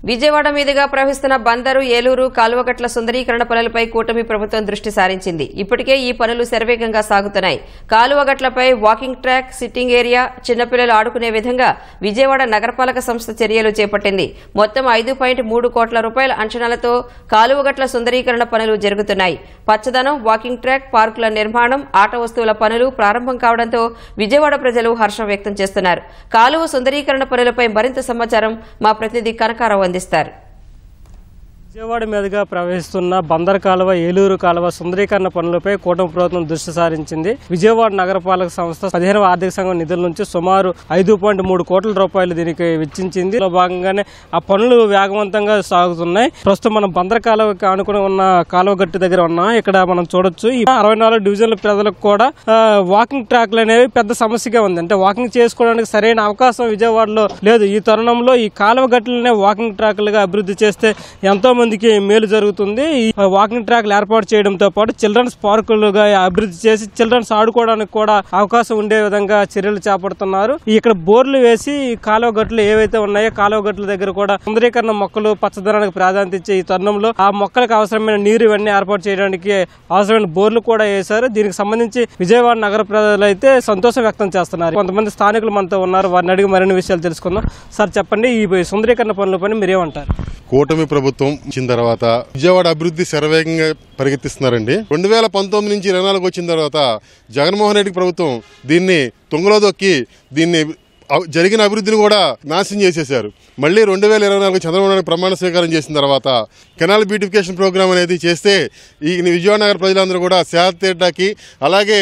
విజయవాడ మీదుగా ప్రవహిస్తున్న బందరు ఏలూరు కాలువగట్ల సుందరీకరణ పనులపై కూటమి ప్రభుత్వం దృష్టి సారించింది. ఇప్పటికే ఈ పనులు శరవేగంగా సాగుతున్నాయి. కాలువగట్లపై వాకింగ్ ట్రాక్, సిట్టింగ్ ఏరియా, చిన్నపిల్లలు ఆడుకునే విధంగా విజయవాడ నగరపాలక సంస్థ చర్యలు చేపట్టింది. మొత్తం 5.3 కోట్ల రూపాయల అంచనాలతో కాలువగట్ల సుందరీకరణ పనులు జరుగుతున్నాయి. పచ్చదనం, వాకింగ్ ట్రాక్, పార్కుల నిర్మాణం, ఆట వస్తువుల పనులు ప్రారంభం కావడంతో విజయవాడ ప్రజలు హర్షం వ్యక్తం చేస్తున్నారు. కాలువ సుందరీకరణ పనులపై మరింత సమాచారం మా ప్రతినిధి కనకారావు అందిస్తారు. విజయవాడ మీదుగా ప్రవహిస్తున్న బందర్ కాలువ, ఏలూరు కాలువ సుందరీకరణ పనులపై కూటమి ప్రభుత్వం దృష్టి సారించింది. విజయవాడ నగరపాలక సంస్థ 15వ ఆర్థిక సంఘం నిధుల నుంచి సుమారు 5.3 కోట్ల రూపాయలు దీనికి వెచ్చించింది. భాగంగానే ఆ పనులు వేగవంతంగా సాగుతున్నాయి. ప్రస్తుతం మనం బందర్ కాలువకి ఆనుకుని ఉన్న కాలువ గట్టు దగ్గర ఉన్నాం. ఇక్కడ మనం చూడొచ్చు, ఈ 64 డివిజన్ల ప్రజలకు కూడా వాకింగ్ ట్రాక్లు అనేవి పెద్ద సమస్యగా ఉంది. అంటే వాకింగ్ చేసుకోవడానికి సరైన అవకాశం విజయవాడలో లేదు. ఈ తరుణంలో ఈ కాలువ గట్లనే వాకింగ్ ట్రాక్లుగా అభివృద్ధి చేస్తే ఎంతో మందికి మేలు జరుగుతుంది. ఈ వాకింగ్ ట్రాక్లు ఏర్పాటు చేయడంతో పాటు చిల్డ్రన్స్ పార్కులుగా అభివృద్ధి చేసి చిల్డ్రన్స్ ఆడుకోవడానికి కూడా అవకాశం ఉండే విధంగా చర్యలు చేపడుతున్నారు. ఇక్కడ బోర్లు వేసి కాలువ గట్లు ఏవైతే ఉన్నాయో కాలువ గట్ల దగ్గర కూడా సుందరీకరణ మొక్కలు, పచ్చదనానికి ప్రాధాన్యత ఇచ్చే ఈ తరుణంలో ఆ మొక్కలకు అవసరమైన నీరు ఇవన్నీ ఏర్పాటు చేయడానికి అవసరమైన బోర్లు కూడా వేశారు. దీనికి సంబంధించి విజయవాడ నగర ప్రజలు అయితే సంతోషం వ్యక్తం చేస్తున్నారు. కొంతమంది స్థానికులు మనతో ఉన్నారు, వారిని అడిగి మరిన్ని విషయాలు తెలుసుకుందాం. సార్ చెప్పండి, ఈ సుందరీకరణ పనులపై మీరేమంటారు? కూటమి ప్రభుత్వం వచ్చిన తర్వాత విజయవాడ అభివృద్ధి శరవేగంగా పరిగెత్తిస్తున్నారండి. 2019 నుంచి 24 వచ్చిన తర్వాత జగన్మోహన్ రెడ్డి ప్రభుత్వం దీన్ని తుంగలో దొక్కి దీన్ని జరిగిన అభివృద్ధిని కూడా నాశనం చేసేశారు. మళ్ళీ 2024 చంద్రబాబు నాయుడు ప్రమాణ స్వీకారం చేసిన తర్వాత కెనాల్ బ్యూటిఫికేషన్ ప్రోగ్రామ్ అనేది చేస్తే ఈ విజయవాడ నగర ప్రజలందరూ కూడా సేద తీయటానికి, అలాగే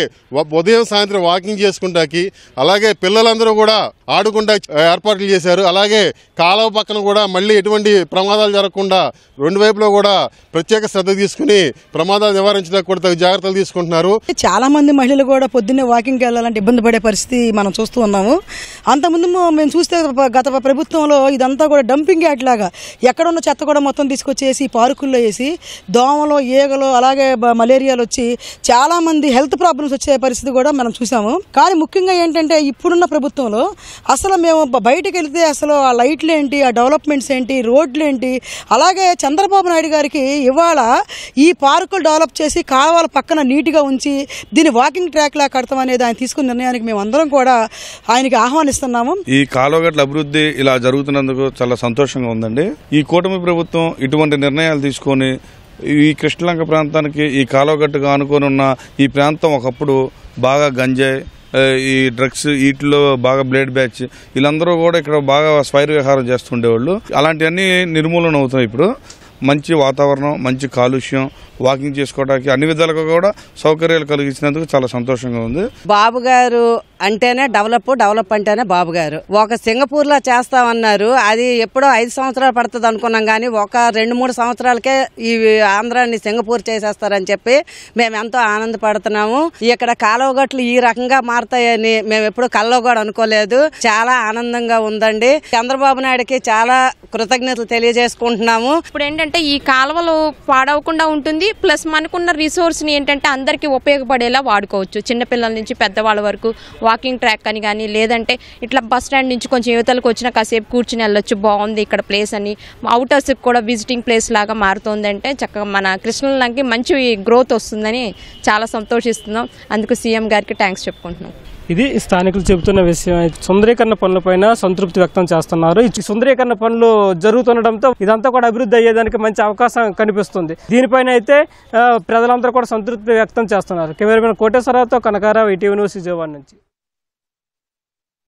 ఉదయం సాయంత్రం వాకింగ్ చేసుకుంటాకి, అలాగే పిల్లలందరూ కూడా ఆడుకుంటా ఏర్పాట్లు చేశారు. అలాగే కాలువ పక్కన కూడా మళ్ళీ ఎటువంటి ప్రమాదాలు జరగకుండా రెండు వైపులో కూడా ప్రత్యేక శ్రద్ధ తీసుకుని ప్రమాదాలు నివారించడానికి కూడా జాగ్రత్తలు తీసుకుంటున్నారు. చాలా మంది మహిళలు కూడా పొద్దున్నే వాకింగ్కి వెళ్ళాలంటే ఇబ్బంది పడే పరిస్థితి మనం చూస్తూ ఉన్నాము. అంతకుముందు మేము చూస్తే గత ప్రభుత్వంలో ఇదంతా కూడా డంపింగ్ యార్డ్ లాగా ఎక్కడున్న చెత్త కూడా మొత్తం తీసుకొచ్చేసి పార్కుల్లో వేసి దోమలు, ఈగలు, అలాగే మలేరియాలు వచ్చి చాలా మంది హెల్త్ ప్రాబ్లమ్స్ వచ్చే పరిస్థితి కూడా మనం చూసాము. కానీ ముఖ్యంగా ఏంటంటే ఇప్పుడున్న ప్రభుత్వంలో అసలు మేము బయటకు వెళితే అసలు ఆ లైట్లు ఏంటి, ఆ డెవలప్మెంట్స్ ఏంటి, రోడ్లు ఏంటి, అలాగే చంద్రబాబు నాయుడు గారికి ఇవాళ ఈ పార్కులు డెవలప్ చేసి కాలువల పక్కన నీట్గా ఉంచి దీన్ని వాకింగ్ ట్రాక్ లా కడతాం అనేది ఆయన తీసుకున్న నిర్ణయానికి మేము అందరం కూడా ఆయనకి ఆహ్వానిస్తున్నాము. ఈ కాలువగట్ల అభివృద్ధి ఇలా జరుగుతున్నందుకు చాలా సంతోషంగా ఉందండి. ఈ కూటమి ప్రభుత్వం ఇటువంటి నిర్ణయాలు తీసుకొని ఈ కృష్ణలంక ప్రాంతానికి ఈ కాలువగట్టుగా ఆనుకొని ఉన్న ఈ ప్రాంతం ఒకప్పుడు బాగా గంజాయి, ఈ డ్రగ్స్, వీటిలో బాగా బ్లేడ్ బ్యాచ్, వీళ్ళందరూ కూడా ఇక్కడ బాగా స్వైర విహారం చేస్తుండేవాళ్ళు. అలాంటివన్నీ నిర్మూలన అవుతాయి. ఇప్పుడు మంచి వాతావరణం, మంచి కాలుష్యం, వాకింగ్ చేసుకోవడానికి అన్ని విధాలుగా కూడా సౌకర్యాలు కలిగించినందుకు చాలా సంతోషంగా ఉంది. బాబు గారు అంటేనే డెవలప్ అంటేనే బాబు గారు. ఒక సింగపూర్ లా చేస్తామన్నారు, అది ఎప్పుడో 5 సంవత్సరాలు పడుతుంది అనుకున్నాం. కానీ ఒక 2-3 సంవత్సరాలకే ఈ ఆంధ్రాన్ని సింగపూర్ చేసేస్తారని చెప్పి మేము ఎంతో ఆనందపడుతున్నాము. ఇక్కడ కాలువగట్లు ఈ రకంగా మారతాయని మేము ఎప్పుడు కల్లో కూడా అనుకోలేదు. చాలా ఆనందంగా ఉందండి. చంద్రబాబు నాయుడుకి చాలా కృతజ్ఞతలు తెలియజేసుకుంటున్నాము. ఇప్పుడు ఏంటంటే ఈ కాలువలు పాడవకుండా ఉంటుంది, ప్లస్ మనకున్న రిసోర్స్ ని ఏంటంటే అందరికీ ఉపయోగపడేలా వాడుకోవచ్చు. చిన్నపిల్లల నుంచి పెద్దవాళ్ళ వరకు వాకింగ్ ట్రాక్ అని కానీ, లేదంటే ఇట్లా బస్ స్టాండ్ నుంచి కొంచెం యువతలకు వచ్చినా కాసేపు కూర్చుని వెళ్ళొచ్చు, బాగుంది ఇక్కడ ప్లేస్ అని. అవుటర్స్కి కూడా విజిటింగ్ ప్లేస్ లాగా మారుతుందంటే చక్కగా మన కృష్ణలంకి మంచి గ్రోత్ వస్తుందని చాలా సంతోషిస్తున్నాం. అందుకు సీఎం గారికి థ్యాంక్స్ చెప్పుకుంటున్నాం. ఇది స్థానికులు చెబుతున్న విషయం. సుందరీకరణ పనులపైన సంతృప్తి వ్యక్తం చేస్తున్నారు. ఈ సుందరీకరణ పనులు జరుగుతుండటంతో ఇదంతా కూడా అభివృద్ధి అయ్యేదానికి మంచి అవకాశం కనిపిస్తుంది. దీనిపైన అయితే ప్రజలందరూ కూడా సంతృప్తి వ్యక్తం చేస్తున్నారు. కెమెరామెన్ కోటేశ్వరరావుతో కనకారావు, ఈటీవీ న్యూస్, విజయవాడ నుంచి.